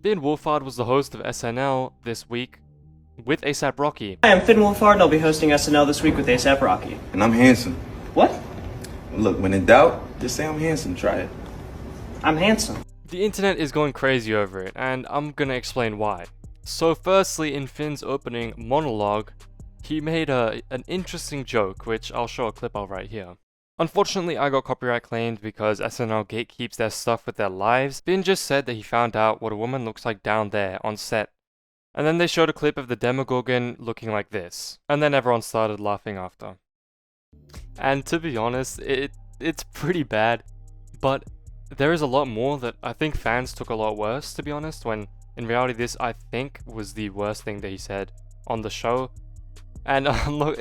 Finn Wolfhard was the host of SNL this week with A$AP Rocky. Hi, I'm Finn Wolfhard and I'll be hosting SNL this week with A$AP Rocky. And I'm handsome. What? Look, when in doubt, just say I'm handsome. Try it. I'm handsome. The internet is going crazy over it, and I'm gonna explain why. So firstly, in Finn's opening monologue, he made an interesting joke, which I'll show a clip of right here. Unfortunately, I got copyright claimed because SNL gatekeeps their stuff with their lives. Finn just said that he found out what a woman looks like down there on set. And then they showed a clip of the Demogorgon looking like this. And then everyone started laughing after. And to be honest, it's pretty bad. But there is a lot more that I think fans took a lot worse, to be honest, when in reality this, I think, was the worst thing that he said on the show. And I'm not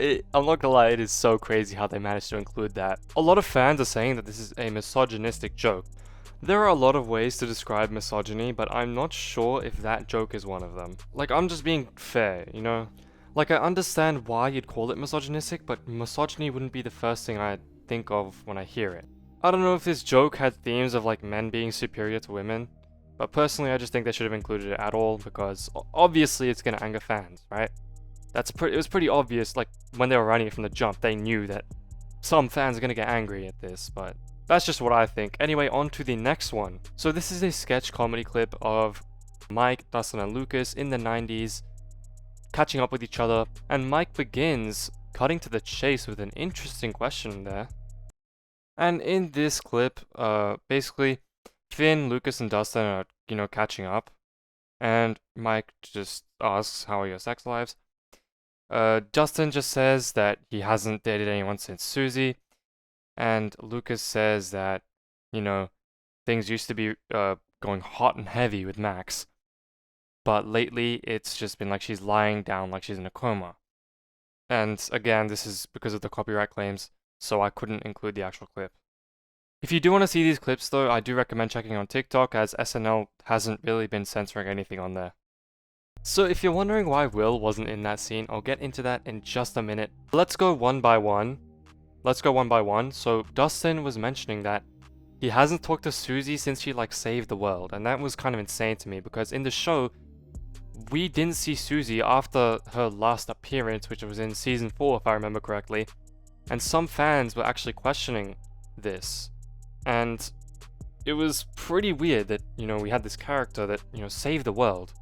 gonna lie, it is so crazy how they managed to include that. A lot of fans are saying that this is a misogynistic joke. There are a lot of ways to describe misogyny, but I'm not sure if that joke is one of them. Like, I'm just being fair, you know? Like, I understand why you'd call it misogynistic, but misogyny wouldn't be the first thing I'd think of when I hear it. I don't know if this joke had themes of like men being superior to women, but personally I just think they should have included it at all because obviously it's gonna anger fans, right? It was pretty obvious, like when they were writing it from the jump, they knew that some fans are gonna get angry at this, but that's just what I think. Anyway, on to the next one. So this is a sketch comedy clip of Mike, Dustin, and Lucas in the 90s catching up with each other, and Mike begins cutting to the chase with an interesting question there. And in this clip, basically, Finn, Lucas, and Dustin are, catching up. And Mike just asks, how are your sex lives? Dustin just says that he hasn't dated anyone since Susie. And Lucas says that, things used to be going hot and heavy with Max. But lately, it's just been like she's lying down like she's in a coma. And again, this is because of the copyright claims, so I couldn't include the actual clip. If you do want to see these clips though, I do recommend checking on TikTok as SNL hasn't really been censoring anything on there. So if you're wondering why Will wasn't in that scene, I'll get into that in just a minute. Let's go one by one. So Dustin was mentioning that he hasn't talked to Susie since she saved the world, and that was kind of insane to me because in the show, we didn't see Susie after her last appearance, which was in season 4 if I remember correctly. And some fans were actually questioning this. And it was pretty weird that, we had this character that, saved the world.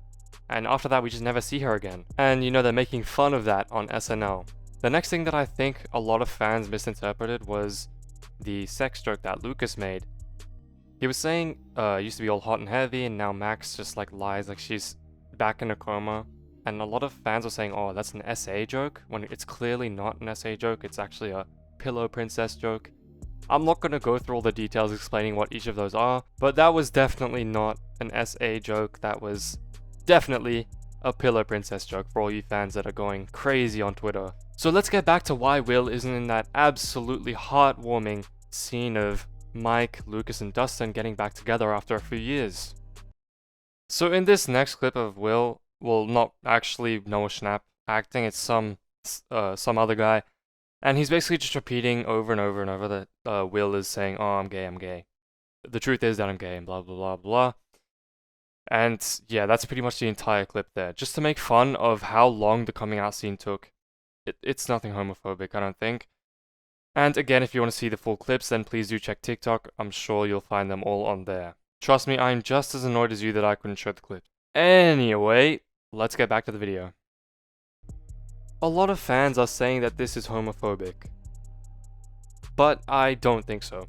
And after that, we just never see her again. And, they're making fun of that on SNL. The next thing that I think a lot of fans misinterpreted was the sex joke that Lucas made. He was saying, it used to be all hot and heavy, and now Max just, lies like she's back in a coma. And a lot of fans were saying, oh, that's an SA joke, when it's clearly not an SA joke, it's actually a pillow princess joke. I'm not going to go through all the details explaining what each of those are, but that was definitely not an SA joke, that was definitely a pillow princess joke for all you fans that are going crazy on Twitter. So let's get back to why Will isn't in that absolutely heartwarming scene of Mike, Lucas, and Dustin getting back together after a few years. So in this next clip of Will, well, not actually Noah Schnapp acting, it's some other guy. And he's basically just repeating over and over and over that Will is saying, oh, I'm gay, I'm gay. The truth is that I'm gay, and blah, blah, blah, blah. And yeah, that's pretty much the entire clip there. Just to make fun of how long the coming out scene took. It's nothing homophobic, I don't think. And again, if you want to see the full clips, then please do check TikTok. I'm sure you'll find them all on there. Trust me, I'm just as annoyed as you that I couldn't show the clip. Anyway, let's get back to the video. A lot of fans are saying that this is homophobic, but I don't think so.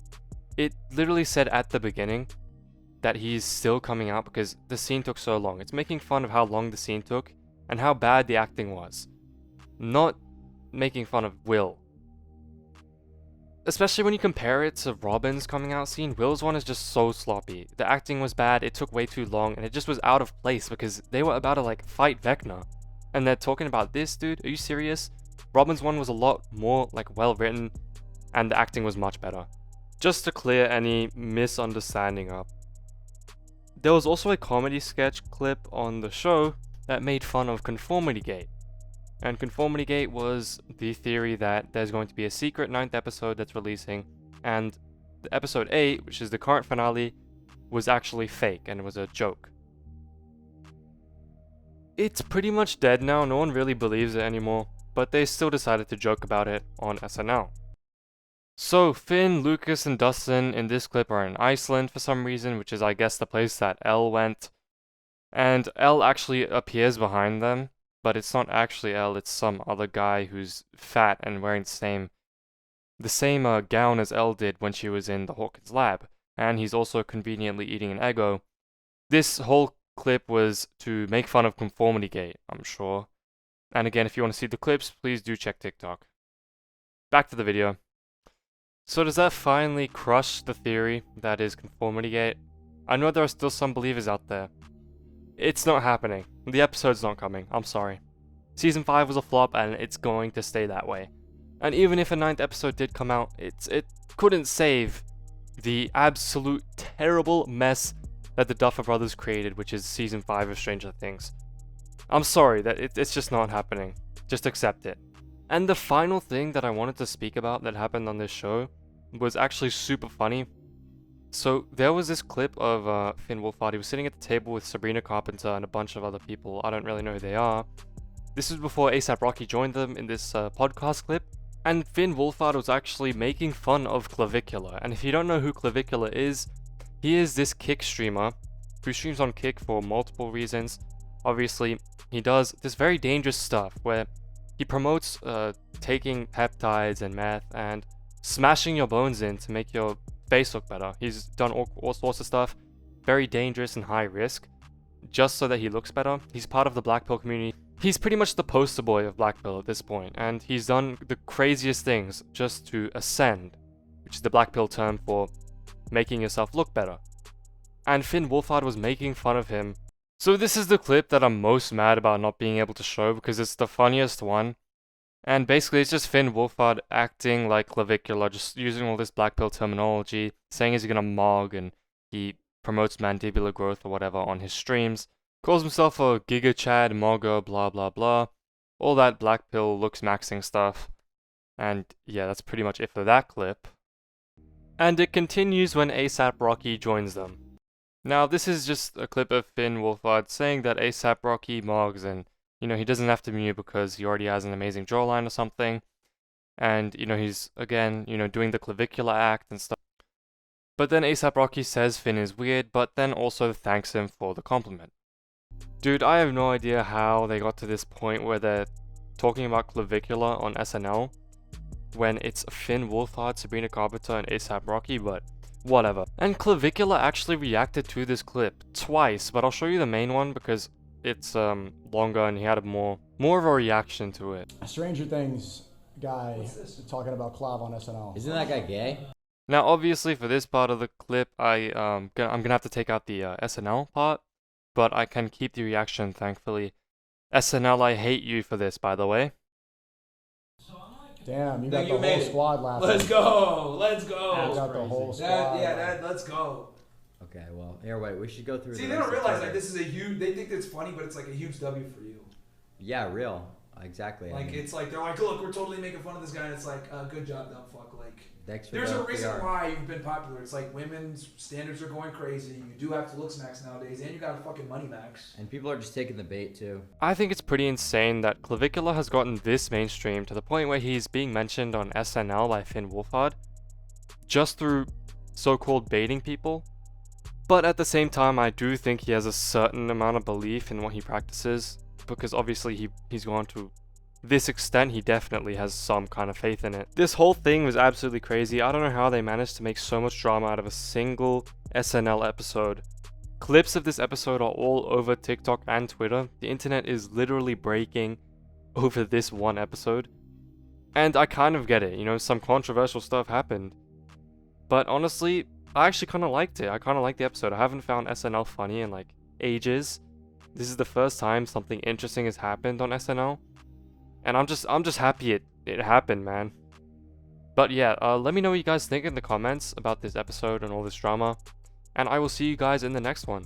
It literally said at the beginning that he's still coming out because the scene took so long. It's making fun of how long the scene took and how bad the acting was, not making fun of Will. Especially when you compare it to Robin's coming out scene, Will's one is just so sloppy. The acting was bad, it took way too long, and it just was out of place because they were about to fight Vecna. And they're talking about this, dude? Are you serious? Robin's one was a lot more well written, and the acting was much better. Just to clear any misunderstanding up. There was also a comedy sketch clip on the show that made fun of Conformity Gate. And Conformity Gate was the theory that there's going to be a secret 9th episode that's releasing, and the episode 8, which is the current finale, was actually fake and it was a joke. it's pretty much dead now, no one really believes it anymore, but they still decided to joke about it on SNL. So Finn, Lucas, and Dustin in this clip are in Iceland for some reason, which is I guess the place that Elle went. And Elle actually appears behind them, but it's not actually Elle, it's some other guy who's fat and wearing the same gown as Elle did when she was in the Hawkins lab, and he's also conveniently eating an Eggo. This whole clip was to make fun of Conformity Gate, I'm sure. And again, if you want to see the clips, please do check TikTok. Back to the video. So does that finally crush the theory that is Conformity Gate? I know there are still some believers out there. It's not happening. The episode's not coming. I'm sorry. Season 5 was a flop and it's going to stay that way. And even if a 9th episode did come out, it couldn't save the absolute terrible mess that the Duffer Brothers created, which is Season 5 of Stranger Things. I'm sorry, that it's just not happening. Just accept it. And the final thing that I wanted to speak about that happened on this show was actually super funny. So there was this clip of Finn Wolfhard. He was sitting at the table with Sabrina Carpenter and a bunch of other people. I don't really know who they are. This was before ASAP Rocky joined them in this podcast clip. And Finn Wolfhard was actually making fun of Clavicular. And if you don't know who Clavicular is, he is this Kick streamer who streams on Kick for multiple reasons. Obviously, he does this very dangerous stuff where he promotes taking peptides and meth and smashing your bones in to make your face look better. He's done all sorts of stuff, very dangerous and high risk, just so that he looks better. He's part of the Black Pill community. He's pretty much the poster boy of Black Pill at this point, and he's done the craziest things just to ascend, which is the Black Pill term for making yourself look better. And Finn Wolfhard was making fun of him. So this is the clip that I'm most mad about not being able to show because it's the funniest one. And basically it's just Finn Wolfhard acting like Clavicular, just using all this Black Pill terminology, saying he's gonna mog and he promotes mandibular growth or whatever on his streams. Calls himself a Giga Chad, Mogger, blah blah blah. All that Black Pill looks maxing stuff. And yeah, that's pretty much it for that clip. And it continues when ASAP Rocky joins them. Now this is just a clip of Finn Wolfhard saying that ASAP Rocky mogs and, you know, he doesn't have to mute because he already has an amazing jawline or something. And, you know, he's, again, you know, doing the clavicular act and stuff. But then ASAP Rocky says Finn is weird, but then also thanks him for the compliment. Dude, I have no idea how they got to this point where they're talking about clavicular on SNL when it's Finn Wolfhard, Sabrina Carpenter, and ASAP Rocky, but whatever. And Clavicular actually reacted to this clip twice, but I'll show you the main one because it's longer and he had more of a reaction to it. Stranger Things guy talking about Clav on SNL. Isn't that guy gay? Now, obviously, for this part of the clip, I'm gonna have to take out the SNL part, but I can keep the reaction, thankfully. SNL, I hate you for this, by the way. Damn, you got the whole squad laughing. Let's go. Let's go. You got the whole squad. Let's go. Okay, well, here, wait, we should go through. See, they don't realize like this is a huge. They think it's funny, but it's like a huge W for you. Yeah, real. Exactly. Like, I mean, it's like they're like, look, we're totally making fun of this guy, and it's like, good job, dumb fuck. Like, there's a reason why you've been popular. It's like women's standards are going crazy. You do have to look max nowadays, and you got a fucking money max. And people are just taking the bait too. I think it's pretty insane that Clavicular has gotten this mainstream to the point where he's being mentioned on SNL by Finn Wolfhard just through so-called baiting people. But at the same time, I do think he has a certain amount of belief in what he practices, because obviously he's gone to this extent. He definitely has some kind of faith in it. This whole thing was absolutely crazy. I don't know how they managed to make so much drama out of a single SNL episode. Clips of this episode are all over TikTok and Twitter. The internet is literally breaking over this one episode. And I kind of get it, you know, some controversial stuff happened. But honestly, I actually kind of liked it. I kind of liked the episode. I haven't found SNL funny in like ages. This is the first time something interesting has happened on SNL. And I'm just happy it happened, man. But yeah, let me know what you guys think in the comments about this episode and all this drama. And I will see you guys in the next one.